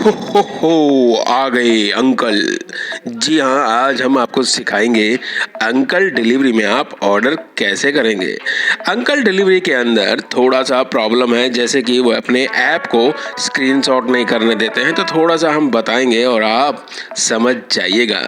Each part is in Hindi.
हो आ गए अंकल। जी हाँ, आज हम आपको सिखाएंगे अंकल डिलीवरी में आप ऑर्डर कैसे करेंगे। अंकल डिलीवरी के अंदर थोड़ा सा प्रॉब्लम है, जैसे कि वो अपने ऐप को स्क्रीनशॉट नहीं करने देते हैं, तो थोड़ा सा हम बताएंगे और आप समझ जाइएगा।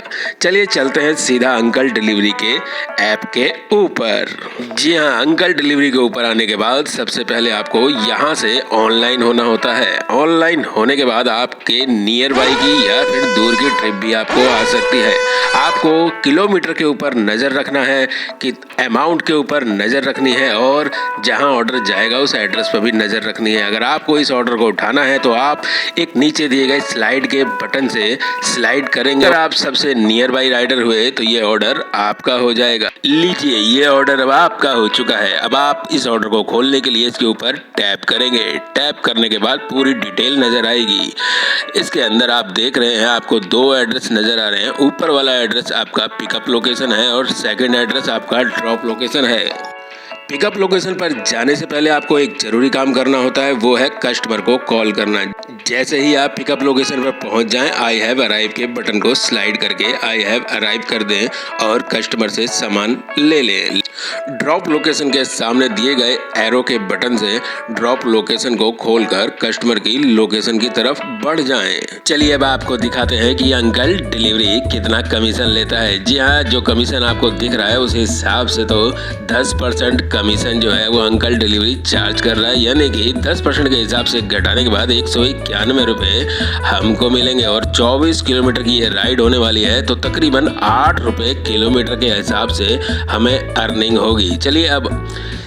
चलिए चलते हैं सीधा अंकल डिलीवरी के ऐप के ऊपर। जी हाँ, अंकल डिलीवरी के ऊपर आने के बाद सबसे पहले आपको यहाँ से ऑनलाइन होना होता है। ऑनलाइन होने के बाद आपके नियर बाई की या फिर दूर की ट्रिप भी आपको आ सकती है। आपको किलोमीटर के ऊपर नज़र रखना है, कि अमाउंट के ऊपर नज़र रखनी है, और जहां ऑर्डर जाएगा उस एड्रेस पर भी नज़र रखनी है। अगर आपको इस ऑर्डर को उठाना है तो आप एक नीचे दिए गए स्लाइड के बटन से स्लाइड करेंगे। अगर आप सबसे नियर बाई राइडर हुए तो ये ऑर्डर आपका हो जाएगा। लीजिए, ये ऑर्डर अब आपका हो चुका है। अब आप इस ऑर्डर को खोलने के लिए इसके ऊपर टैप करेंगे। टैप करने के बाद पूरी डिटेल नजर आएगी। इसके अंदर आप देख रहे हैं, आपको दो एड्रेस नजर आ रहे हैं। ऊपर वाला एड्रेस आपका पिकअप लोकेशन है और सेकंड एड्रेस आपका ड्रॉप लोकेशन है। पिकअप लोकेशन पर जाने से पहले आपको एक जरूरी काम करना होता है, वो है कस्टमर को कॉल करना। जैसे ही आप पिकअप लोकेशन पर पहुंच जाएं, आई हैव अराइव के बटन को स्लाइड करके आई हैव अराइव कर दें और कस्टमर से सामान ले लें। ड्रॉप लोकेशन के सामने दिए गए एरो के बटन से ड्रॉप लोकेशन को खोलकर कस्टमर की लोकेशन की तरफ बढ़ जाएं। चलिए अब आपको दिखाते हैं कि अंकल डिलीवरी कितना कमीशन लेता है। जी हाँ, जो कमीशन आपको दिख रहा है उस हिसाब से तो 10% कमीशन जो है वो अंकल डिलीवरी चार्ज कर रहा है, यानी कि 10% के हिसाब से घटाने के बाद 191 रुपए हमको मिलेंगे। और 24 किलोमीटर की ये राइड होने वाली है, तो तकरीबन 8 रुपए किलोमीटर के हिसाब से हमें अर्निंग होगी। चलिए अब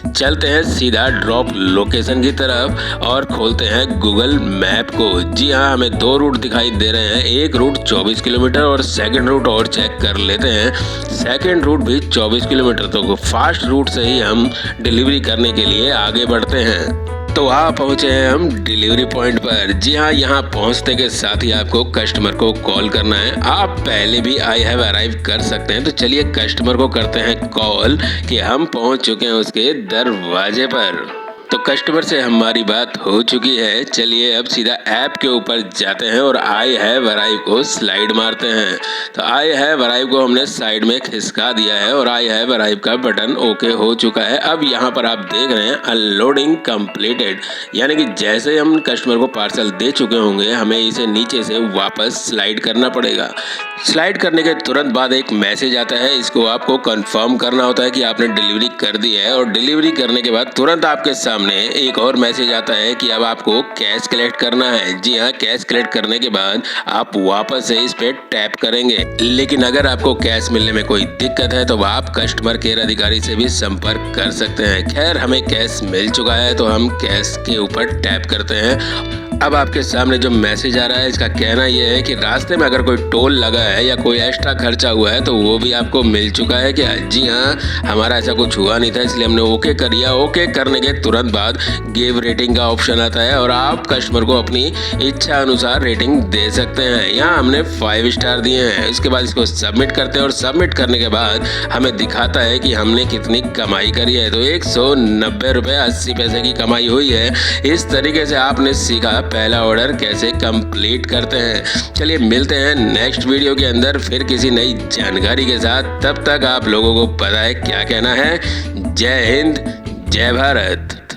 चलते हैं सीधा ड्रॉप लोकेशन की तरफ और खोलते हैं गूगल मैप को। जी हाँ, हमें दो रूट दिखाई दे रहे हैं। एक रूट 24 किलोमीटर और सेकंड रूट और चेक कर लेते हैं। सेकंड रूट भी 24 किलोमीटर, तो फास्ट रूट से ही हम डिलीवरी करने के लिए आगे बढ़ते हैं। तो वहाँ पहुँचे हैं हम डिलीवरी पॉइंट पर। जी हाँ, यहाँ पहुँचने के साथ ही आपको कस्टमर को कॉल करना है। आप पहले भी आई हैव अराइव कर सकते हैं। तो चलिए कस्टमर को करते हैं कॉल कि हम पहुँच चुके हैं उसके दरवाजे पर। तो कस्टमर से हमारी बात हो चुकी है। चलिए अब सीधा ऐप के ऊपर जाते हैं और आई हैव अराइव को स्लाइड मारते हैं। तो आई हैव अराइव को हमने साइड में खिसका दिया है और आई हैव अराइव का बटन ओके हो चुका है। अब यहाँ पर आप देख रहे हैं अनलोडिंग कंप्लीटेड, यानी कि जैसे हम कस्टमर को पार्सल दे चुके होंगे, हमें इसे नीचे से वापस स्लाइड करना पड़ेगा। स्लाइड करने के तुरंत बाद एक मैसेज आता है, इसको आपको कंफर्म करना होता है कि आपने डिलीवरी कर दी है। और डिलीवरी करने के बाद तुरंत आपके सामने एक और मैसेज आता है कि अब आपको कैश कलेक्ट करना है। जी हाँ, कैश कलेक्ट करने के बाद आप वापस से इस पे टैप करेंगे। लेकिन अगर आपको कैश मिलने में कोई दिक्कत है तो आप कस्टमर केयर अधिकारी से भी संपर्क कर सकते हैं। खैर, हमें कैश मिल चुका है तो हम कैश के ऊपर टैप करते हैं। अब आपके सामने जो मैसेज आ रहा है, इसका कहना यह है कि रास्ते में अगर कोई टोल लगा है या कोई एक्स्ट्रा खर्चा हुआ है तो वो भी आपको मिल चुका है क्या। जी हाँ, हमारा ऐसा कुछ हुआ नहीं था, इसलिए हमने ओके कर दिया। ओके करने के तुरंत बाद गिव रेटिंग का ऑप्शन आता है और आप कस्टमर को अपनी इच्छा अनुसार रेटिंग दे सकते हैं। यहाँ हमने 5 स्टार दिए हैं। इसके बाद इसको सबमिट करते हैं और सबमिट करने के बाद हमें दिखाता है कि हमने कितनी कमाई करी है। तो 190 रुपये 80 पैसे की कमाई हुई है। इस तरीके से आपने सीखा पहला ऑर्डर कैसे कंप्लीट करते हैं। चलिए मिलते हैं नेक्स्ट वीडियो के अंदर फिर किसी नई जानकारी के साथ। तब तक आप लोगों को पता है क्या कहना है। जय हिंद, जय भारत।